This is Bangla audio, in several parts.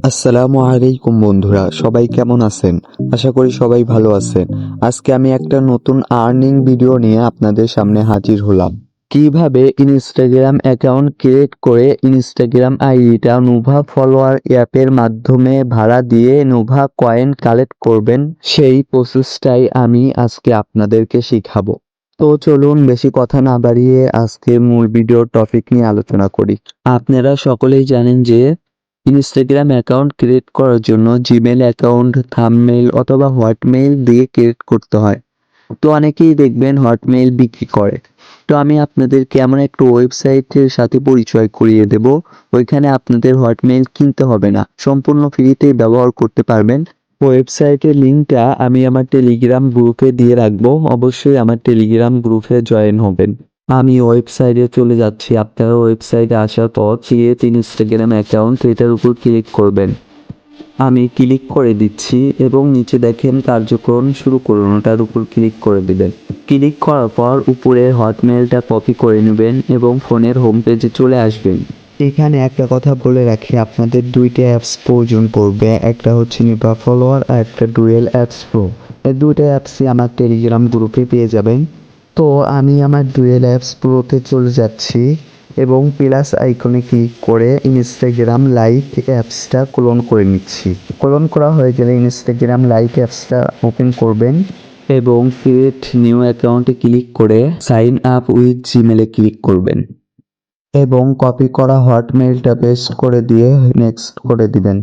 আসসালামু আলাইকুম বন্ধুরা, সবাই কেমন আছেন? আশা করি সবাই ভালো আছেন। আজকে আমি একটা নতুন আর্নিং ভিডিও নিয়ে আপনাদের সামনে হাজির হলাম। কিভাবে ইনস্টাগ্রাম অ্যাকাউন্ট ক্রিয়েট করে ইনস্টাগ্রাম আইডিটা নোভা ফলোয়ার অ্যাপের মাধ্যমে ভাড়া দিয়ে নোভা কয়েন কালেক্ট করবেন, সেই প্রসেসটাই আমি আজকে আপনাদেরকে শিখাবো। তো চলুন বেশি কথা না বাড়িয়ে আজকে মূল ভিডিওর টপিক নিয়ে আলোচনা করি। আপনারা সকলেই জানেন যে ইনস্টাগ্রাম অ্যাকাউন্ট ক্রিয়েট করার জন্য জিমেল অ্যাকাউন্ট, থাম্বনেইল অথবা হটমেইল দিয়ে ক্রিয়েট করতে হয়। তো অনেকেই দেখবেন হটমেইল বিক্রি করে। তো আমি আপনাদেরকে এমন একটা ওয়েবসাইটের সাথে পরিচয় করিয়ে দেব, ওইখানে আপনাদের হটমেইল কিনতে হবে না, সম্পূর্ণ ফ্রিতেই ব্যবহার করতে পারবেন। ওয়েবসাইটের লিঙ্কটা আমি আমার টেলিগ্রাম গ্রুপে দিয়ে রাখবো, অবশ্যই আমার টেলিগ্রাম গ্রুপে জয়েন হবেন। আমি ওয়েবসাইটে চলে যাচ্ছি। আপনারা ওয়েবসাইটে আসার পর ক্রিয়েট ইনস্টাগ্রাম অ্যাকাউন্ট এটার উপর ক্লিক করবেন। আমি ক্লিক করে দিচ্ছি এবং নিচে দেখেন কার্যক্রম শুরু করুন, ওটার উপর ক্লিক করে দিবেন। ক্লিক করার পর উপরে হটমেইলটা কপি করে নেবেন এবং ফোনের হোম পেজে চলে আসবেন। এখানে একটা কথা বলে রাখি, আপনাদের দুইটা অ্যাপস প্রয়োজন পড়বে, একটা হচ্ছে নিভা ফলোয়ার আর একটা ডুয়েল অ্যাপস প্রো। এই দুইটা অ্যাপসই আমার টেলিগ্রাম গ্রুপে পেয়ে যাবেন। তো আমি আমার ডুয়েল অ্যাপস প্রোতে চলে যাচ্ছি এবং প্লাস আইকনে ক্লিক করে ইনস্টাগ্রাম লাইভ অ্যাপসটা ক্লোন করে নিচ্ছি। ক্লোন করা হয়ে গেলে ইনস্টাগ্রাম লাইভ অ্যাপসটা ওপেন করবেন এবং ক্রিয়েট নিউ অ্যাকাউন্টে ক্লিক করে সাইন আপ উইথ জিমেলে ক্লিক করবেন এবং কপি করা হটমেইলটা পেস্ট করে দিয়ে নেক্সট করে দিবেন।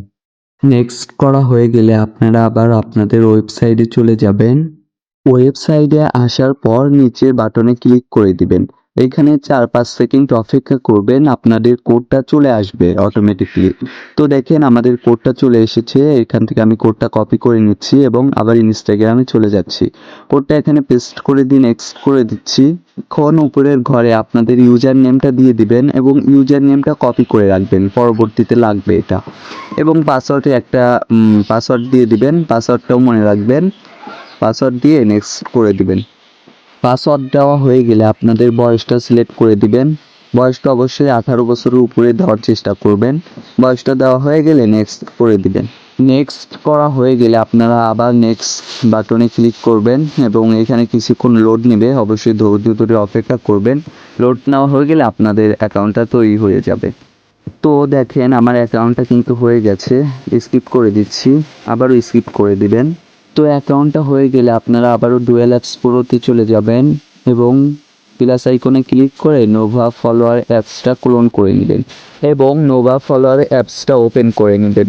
নেক্সট করা হয়ে গেলে আপনারা আবার আপনাদের ওয়েবসাইটে চলে যাবেন। ওয়েবসাইটে আসার পর নিচের বাটনে ক্লিক করে দিবেন। এখানে 4-5 সেকেন্ড অপেক্ষা করবেন, আপনাদের কোডটা চলে আসবে অটোমেটিকলি। তো দেখেন আমাদের কোডটা চলে এসেছে। এখান থেকে আমি কোডটা কপি করে নিচ্ছি এবং আবার ইনস্টাগ্রামে চলে যাচ্ছি। কোডটা এখানে পেস্ট করে দিয়ে নেক্সট করে দিচ্ছি। এখন উপরের ঘরে আপনাদের ইউজার নেমটা দিয়ে দিবেন এবং ইউজার নেমটা কপি করে রাখবেন, পরবর্তীতে লাগবে এটা। এবং পাসওয়ার্ডে একটা পাসওয়ার্ড দিয়ে দিবেন, পাসওয়ার্ডটাও মনে রাখবেন। পাসওয়ার্ড দিয়ে নেক্সট করে দিবেন। পাসওয়ার্ড দেওয়া হয়ে গেলে আপনাদের বয়সটা সিলেক্ট করে দিবেন। বয়সটা অবশ্যই 18 বছরের উপরে দেওয়ার চেষ্টা করবেন। বয়সটা দেওয়া হয়ে গেলে নেক্সট করে দিবেন। নেক্সট করা হয়ে গেলে আপনারা আবার নেক্সট বাটনে ক্লিক করবেন এবং এখানে কিছুক্ষণ লোড নেবে, অবশ্যই ধৈর্য ধরে অপেক্ষা করবেন। লোড নেওয়া হয়ে গেলে আপনাদের অ্যাকাউন্টটা তৈরি হয়ে যাবে। তো দেখেন আমার অ্যাকাউন্টটা কিন্তু হয়ে গেছে। স্কিপ করে দিচ্ছি, আবারও স্কিপ করে দিবেন। তো অ্যাকাউন্টটা হয়ে গেলে আপনারা আবারও ডুয়েল অ্যাপস প্রোতে চলে যাবেন এবং প্লাস আইকনে ক্লিক করে নোভা ফলোয়ার অ্যাপসটা ক্লোন করে নেবেন এবং নোভা ফলোয়ার অ্যাপসটা ওপেন করে নেবেন।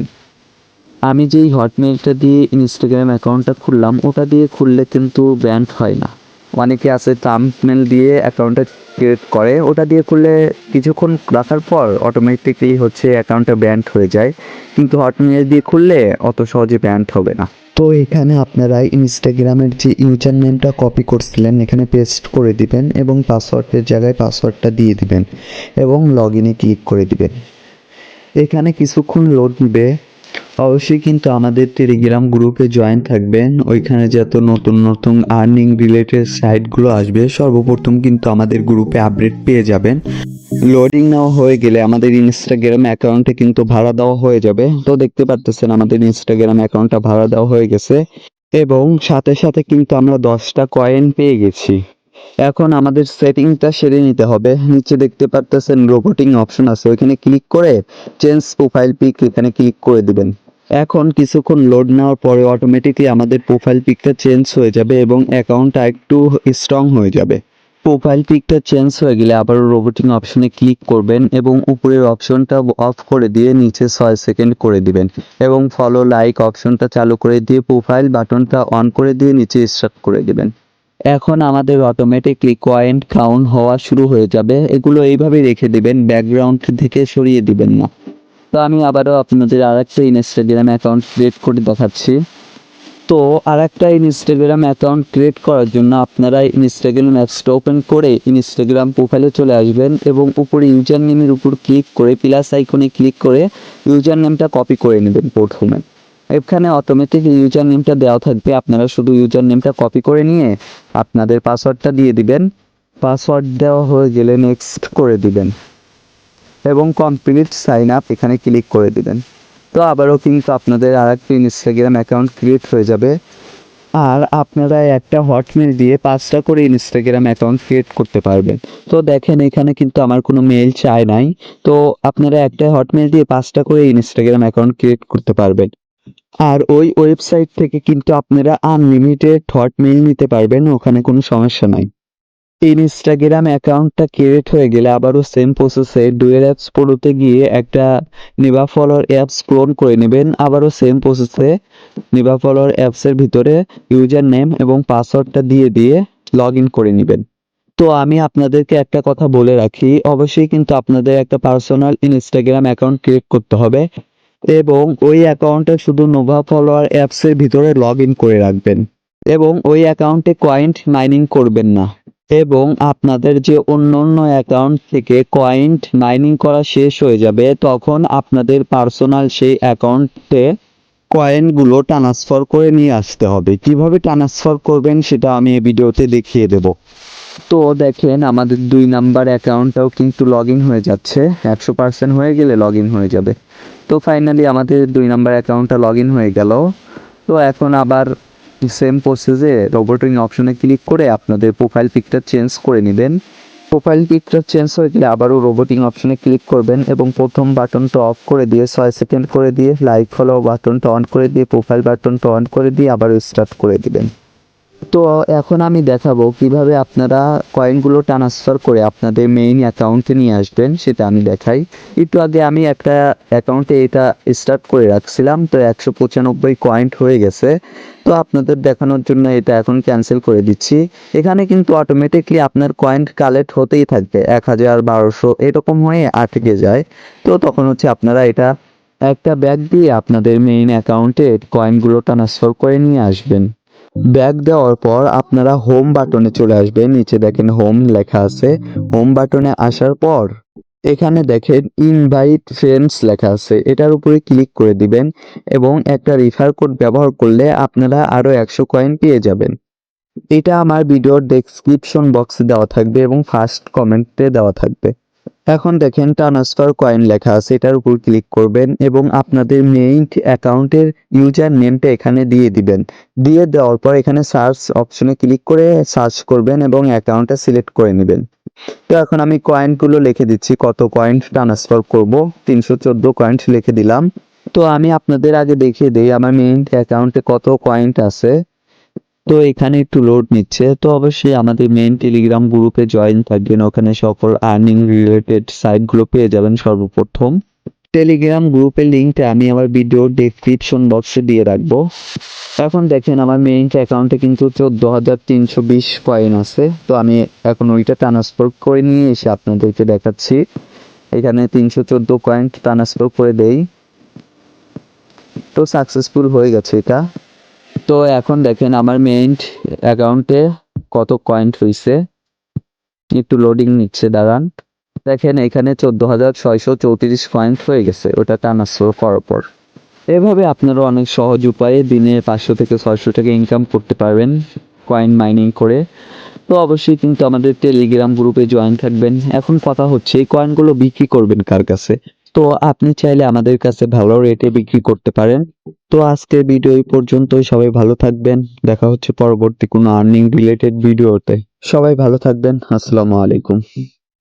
আমি যেই হটমেইলটা দিয়ে ইনস্টাগ্রাম অ্যাকাউন্টটা খুললাম, ওটা দিয়ে খুললে কিন্তু ব্যান্ড হয় না। অনেকে আছে থাম্বনেইল দিয়ে অ্যাকাউন্টটা ক্রিয়েট করে, ওটা দিয়ে খুললে কিছুক্ষণ রাখার পর অটোমেটিকলি হচ্ছে অ্যাকাউন্টটা ব্যান্ড হয়ে যায়, কিন্তু হটমেইল দিয়ে খুললে অত সহজে ব্যান্ড হবে না। তো এখানে আপনারা ইনস্টাগ্রামের যে ইউজার নেমটা কপি করছিলেন এখানে পেস্ট করে দিবেন এবং পাসওয়ার্ডের জায়গায় পাসওয়ার্ডটা দিয়ে দিবেন এবং লগ ইনে ক্লিক করে দিবেন। এখানে কিছুক্ষণ লোড নেবে। অবশ্যই কিন্তু আমাদের টেলিগ্রাম গ্রুপে জয়েন থাকবেন, ওইখানে যত নতুন নতুন আর্নিং রিলেটেড সাইটগুলো আসবে সর্বপ্রথম কিন্তু আমাদের গ্রুপে আপডেট পেয়ে যাবেন। লোডিং নেওয়া হয়ে গেলে আমাদের ইনস্টাগ্রাম অ্যাকাউন্টে কিন্তু ভাড়া দেওয়া হয়ে যাবে। তো দেখতে পারতেছেন আমাদের ইনস্টাগ্রাম অ্যাকাউন্টটা ভাড়া দেওয়া হয়ে গেছে এবং সাথে সাথে কিন্তু আমরা 10টা কয়েন পেয়ে গেছি। এখন আমাদের সেটিংটা সেরে নিতে হবে। নিচে দেখতে পারতেছেন রোবটিং অপশন আছে, ওইখানে ক্লিক করে চেঞ্জ প্রোফাইল পিক এখানে ক্লিক করে দিবেন। এখন কিছুক্ষণ লোড নেওয়ার পরে অটোমেটিকলি আমাদের প্রোফাইল পিকটা চেঞ্জ হয়ে যাবে এবং অ্যাকাউন্টটা একটু স্ট্রং হয়ে যাবে। প্রোফাইল পিকটা চেঞ্জ হয়ে গেলে আবার রোবটিং অপশনে ক্লিক করবেন এবং উপরের অপশনটা অফ করে দিয়ে নিচে 6 সেকেন্ড করে দিবেন এবং ফলো লাইক অপশনটা চালু করে দিয়ে প্রোফাইল বাটনটা অন করে দিয়ে নিচে স্টার্ট করে দিবেন। এখন আমাদের অটোমেটিকলি কয়েন কাউন্ট হওয়া শুরু হয়ে যাবে। এগুলো এইভাবেই রেখে দিবেন, ব্যাকগ্রাউন্ড থেকে সরিয়ে দিবেন না। তো আমি আবারও আপনাদের আরেকটা ইনস্টাগ্রাম অ্যাকাউন্ট ক্রিয়েট করে দেখাচ্ছি। তো আরেকটা ইনস্টাগ্রাম অ্যাকাউন্ট ক্রিয়েট করার জন্য আপনারা ইনস্টাগ্রাম অ্যাপসটা ওপেন করে ইনস্টাগ্রাম প্রোফাইলে চলে আসবেন এবং উপরে ইউজার নেমের উপর ক্লিক করে প্লাস আইকনে ক্লিক করে ইউজার নেমটা কপি করে নেবেন প্রথমে। এখানে অটোমেটিক ইউজার নেমটা দেওয়া থাকবে, আপনারা শুধু ইউজার নেমটা কপি করে নিয়ে আপনাদের পাসওয়ার্ডটা দিয়ে দিবেন। পাসওয়ার্ড দেওয়া হয়ে গেলে নেক্সট করে দিবেন এবং কমপ্লিট সাইন আপ এখানে ক্লিক করে দিবেন। তো আবারও কিন্তু আপনাদের আরেকটা ইনস্টাগ্রাম অ্যাকাউন্ট ক্রিয়েট হয়ে যাবে। আর আপনারা একটা হটমেল দিয়ে 5টা করে ইনস্টাগ্রাম অ্যাকাউন্ট ক্রিয়েট করতে পারবেন। তো দেখেন এখানে কিন্তু আমার কোনো মেইল চাই নাই। তো আপনারা একটা হটমেল দিয়ে 5টা করে ইনস্টাগ্রাম অ্যাকাউন্ট ক্রিয়েট করতে পারবেন। আর ওই ওয়েবসাইট থেকে কিন্তু আপনারা আনলিমিটেড হটমেইল নিতে পারবেন, ওখানে কোনো সমস্যা নাই। ইনস্টাগ্রাম অ্যাকাউন্টটা ক্রিয়েট হয়ে গেলে আবারও সেম প্রসেসে ডুয়েল অ্যাপস প্রোতে গিয়ে একটা নিভা ফলোয়ার অ্যাপস ক্লোন করে নেবেন। আবারও সেম প্রসেসে নিভা ফলোয়ার অ্যাপসের ভিতরে ইউজার নেম এবং পাসওয়ার্ডটা দিয়ে লগ ইন করে নেবেন। তো আমি আপনাদেরকে একটা কথা বলে রাখি, অবশ্যই কিন্তু আপনাদের একটা পার্সোনাল ইনস্টাগ্রাম অ্যাকাউন্ট ক্রিয়েট করতে হবে এবং ওই অ্যাকাউন্টে শুধু নোভা ফলোয়ার অ্যাপসের ভিতরে লগ ইন করে রাখবেন এবং ওই অ্যাকাউন্টে কয়েন মাইনিং করবেন না। এবং আপনাদের যে অন্য অ্যাকাউন্ট থেকে কয়েন মাইনিং করা শেষ হয়ে যাবে তখন আপনাদের পার্সোনাল সেই অ্যাকাউন্টে কয়েনগুলো ট্রান্সফার করে নিয়ে আসতে হবে। কিভাবে ট্রান্সফার করবেন সেটা আমি এই ভিডিওতে দেখিয়ে দেব। তো দেখেন আমাদের 2 নাম্বার অ্যাকাউন্টটাও কিন্তু লগ ইন হয়ে যাচ্ছে, 100% হয়ে গেলে লগ ইন হয়ে যাবে। তো ফাইনালি আমাদের 2 নাম্বার অ্যাকাউন্টটা লগ ইন হয়ে গেল। তো এখন আবার সেম প্রসেসে রোবটিং অপশনে ক্লিক করে আপনাদের প্রোফাইল পিকচার চেঞ্জ করে নেবেন। প্রোফাইল পিকচার চেঞ্জ হয়ে গেলে আবারও রোবটিং অপশনে ক্লিক করবেন এবং প্রথম বাটনটা অফ করে দিয়ে 6 সেকেন্ড করে দিয়ে লাইক ফলো বাটনটা অন করে দিয়ে প্রোফাইল বাটনটা অন করে দিয়ে আবার স্টার্ট করে দিবেন। তো এখন আমি দেখাবো কিভাবে আপনারা কয়েনগুলো ট্রান্সফার করে আপনাদের মেইন অ্যাকাউন্টে নিয়ে আসবেন, সেটা আমি দেখাই। একটু আগে আমি একটা অ্যাকাউন্টে এটা স্টার্ট করে রাখছিলাম, তো 195 কয়েন হয়ে গেছে। তো আপনাদের দেখানোর জন্য এটা এখন ক্যান্সেল করে দিচ্ছি। এখানে কিন্তু অটোমেটিকলি আপনার কয়েন কালেক্ট হতেই থাকবে, 1000 1200 এরকম হয়ে আটকে যায়। তো তখন হচ্ছে আপনারা এটা একটা ব্যাগ দিয়ে আপনাদের মেইন অ্যাকাউন্টে কয়েনগুলো ট্রান্সফার করে নিয়ে আসবেন। ব্যাক দেওয়ার পর আপনারা হোম বাটনে চলে আসবেন। নিচে দেখেন হোম লেখা আছে। হোম বাটনে আসার পর এখানে দেখেন ইনভাইট ফ্রেন্ডস লেখা আছে, এটার উপরে ক্লিক করে দিবেন এবং একটা রিফার কোড ব্যবহার করলে আপনারা আরো 100 কয়েন পেয়ে যাবেন। এটা আমার ভিডিওর ডেসক্রিপশন বক্সে দেওয়া থাকবে এবং ফার্স্ট কমেন্টে দেওয়া থাকবে। এখন দেখেন ট্রান্সফার কয়েন লেখা আছে, এটার উপর ক্লিক করবেন এবং আপনাদের মেইন অ্যাকাউন্টের ইউজার নেমটা এখানে দিয়ে দিবেন। দিয়ে দেওয়ার পর এখানে সার্চ অপশনে ক্লিক করে সার্চ করবেন এবং অ্যাকাউন্টটা সিলেক্ট করে নেবেন। তো এখন আমি কয়েনগুলো লিখে দিচ্ছি, কত কয়েন ট্রান্সফার করব। 314 কয়েন লিখে দিলাম। তো আমি আপনাদের আগে দেখিয়ে দিই আমার মেইন অ্যাকাউন্টে কত কয়েন আছে। তো এখানে একটু লোড নিচ্ছে। তো অবশ্যই আমাদের মেইন টেলিগ্রাম গ্রুপে জয়েন থাকবেন, ওখানে সকল আর্নিং রিলেটেড সাইটগুলো পেয়ে যাবেন সর্বপ্রথম। টেলিগ্রাম গ্রুপের লিঙ্কটা আমি আমার ভিডিও ডেসক্রিপশন বক্সে দিয়ে রাখবো। এখন দেখেন আমার মেইন অ্যাকাউন্টে কিন্তু 14,320 কয়েন আছে। তো আমি এখন ওইটা ট্রান্সফার করে নিয়ে এসে আপনাদেরকে দেখাচ্ছি। এখানে 314 কয়েন ট্রান্সফার করে দেই। তো সাকসেসফুল হয়ে গেছে এটা। তো এখন দেখেন আমার মেইন অ্যাকাউন্টে কত কয়েন হয়েছে, একটু লোডিং নিচ্ছে, দাঁড়ান। দেখেন এখানে 14,634 কয়েন হয়ে গেছে ওটা ট্রান্সফার করার পর। এভাবে আপনারা অনেক সহজ উপায়ে দিনে 500 থেকে 600 টাকা ইনকাম করতে পারবেন কয়েন মাইনিং করে। তো অবশ্যই কিন্তু আমাদের টেলিগ্রাম গ্রুপে জয়েন থাকবেন। এখন কথা হচ্ছে এই কয়েনগুলো বিক্রি করবেন কার কাছে। তো আপনি চাইলে আমাদের কাছে ভালো রেটে বিক্রি করতে পারেন। তো আজকের ভিডিও এই পর্যন্তই, সবাই ভালো থাকবেন। দেখা হচ্ছে পরবর্তী কোনো আর্নিং রিলেটেড ভিডিওতে। সবাই ভালো থাকবেন। আসসালামু আলাইকুম।